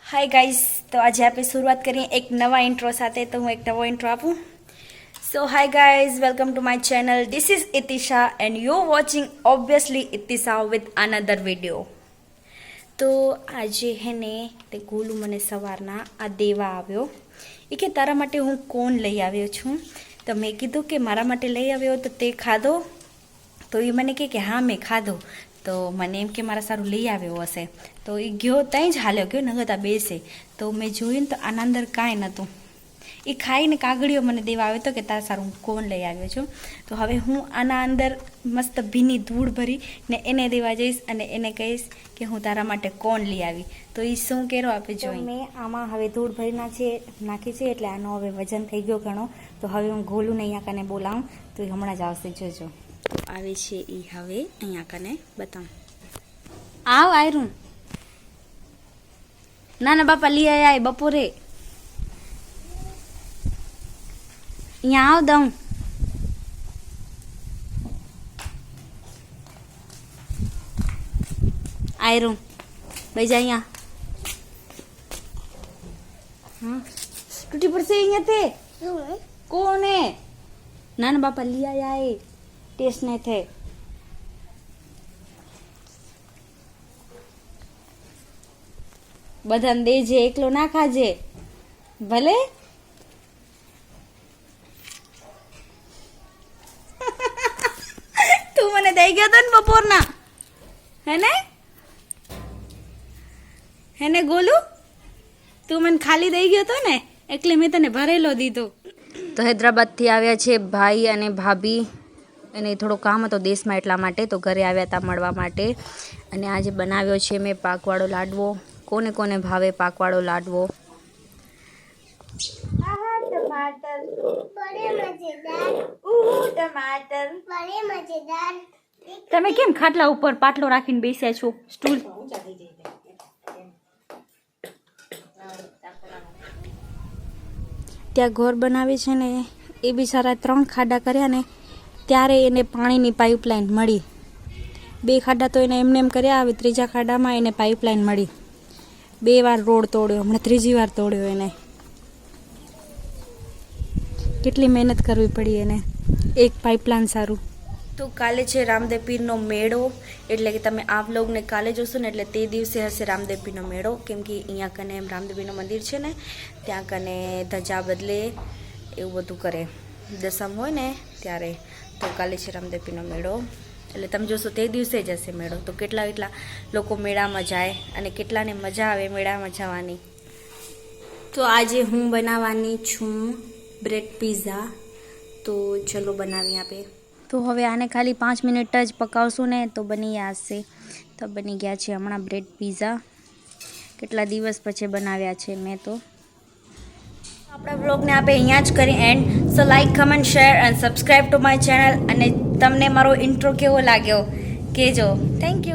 Hi guys, तो आज यहाँ पे शुरुआत करिए एक नवा इंट्रो साथे। तो हूँ एक नवो इंट्रो आपू। So hi guys, welcome to my channel. This is Itisha and you watching obviously Itisha with another video. तो आज है ने ते गोलू मने सवारना आ देवा आव्यो ए के तारा माटे हूँ कोण लई आव्यो छूं। तो मैं कीधुं के मारा माटे लई आव्यो तो ते खाधो। तो ये मैंने के हाँ मैं खाधो। तो मैंने एम के मारा सारू लई आव्यो हशे। तो ये गयो तई ज हाल्यो गयो नगता बेसे। तो मैं जोयुं तो आना अंदर कांई नहोतुं। એ ખાઈને કાગળિયો મને દેવા આવ્યો હતો કે તારા સારું કોણ લઈ આવ્યો છું। તો હવે હું આના અંદર મસ્ત ભીની ધૂળ ભરી ને એને દેવા જઈશ અને એને કહીશ કે હું તારા માટે કોણ લઈ આવી। તો એ શું કેરો આપે જોઈ। મેં આમાં હવે ધૂળ ભરી નાખી છે એટલે આનો હવે વજન થઈ ગયો ઘણો। તો હવે હું ગોલુને અહીંયા કને બોલાવું તો એ હમણાં જ આવશે, જોજો આવે છે એ હવે અહીંયા કને બતાવું। આવ આયરું ના ના બાપા લઈ આયા બપોરે यहाँ आओ दऊं। आयरू भाई जा यहाँ। हाँ टूटी पर से यहाँ थे कौन है? नाना बापा लिया आए टेस्ट नहीं थे। बधाने देजे एकलो ना खाजे भले। તું મને દઈ ગયો તો ને બપોરના હે ને ગોલુ, તું મને ખાલી દઈ ગયો તો ને એટલે મેં તને ભરેલો દીધો। તો હૈદરાબાદથી આવ્યા છે ભાઈ અને ભાભી અને થોડો કામ હતો દેશમાં એટલા માટે તો ઘરે આવ્યા હતા મળવા માટે। અને આજે બનાવ્યો છે મેં પાકવાળો લાડવો। કોને કોને ભાવે પાકવાળો લાડવો? टमाटर बड़े मजेदार। टमाटर बड़े मजेदार। તમે કેમ ખાટલા ઉપર પાટલો રાખીને બેસ્યા છો? સ્ટૂલ ત્યાં ઘર બનાવે છે ને એ બિચારા 3 ખાડા કર્યા ને ત્યારે એને પાણીની પાઇપલાઇન મળી। 2 ખાડા તો એને એમને એમ કર્યા, હવે 3જા ખાડામાં એને પાઇપલાઇન મળી। 2 વાર રોડ તોડ્યો, હમણાં 3જી વાર તોડ્યો એને। કેટલી મહેનત કરવી પડી એને એક પાઇપલાઇન સારું। તો કાલે છે રામદેવ પીરનો મેળો, એટલે કે તમે આ વ્લોગને કાલે જોશો ને એટલે તે દિવસે હશે રામદેવ પીરનો મેળો। કેમ કે અહીંયા કને રામદેવ પીરનું મંદિર છે ને ત્યાં કને ધજા બદલે એવું બધું કરે, દસમ હોય ને ત્યારે। તો કાલે છે રામદેવ પીરનો મેળો એટલે તમે જોશો તે દિવસે જ હશે મેળો। તો કેટલા લોકો મેળામાં જાય અને કેટલાને મજા આવે મેળામાં જવાની। તો આજે હું બનાવવાની છું બ્રેડ પીઝા। તો ચલો બનાવી આપે। તો હવે આને ખાલી 5 મિનિટ જ પકાવશું ને તો બની જશે। તો બની ગયા છે હમણાં બ્રેડ પીઝા, કેટલા દિવસ પછી બનાવ્યા છે મેં। તો આપણા વ્લોગને આપણે અહીંયા જ કરી and. So like, comment, share and subscribe to my channel. અને તમને મારો ઇન્ટ્રો કેવો લાગ્યો કહેજો। Thank you.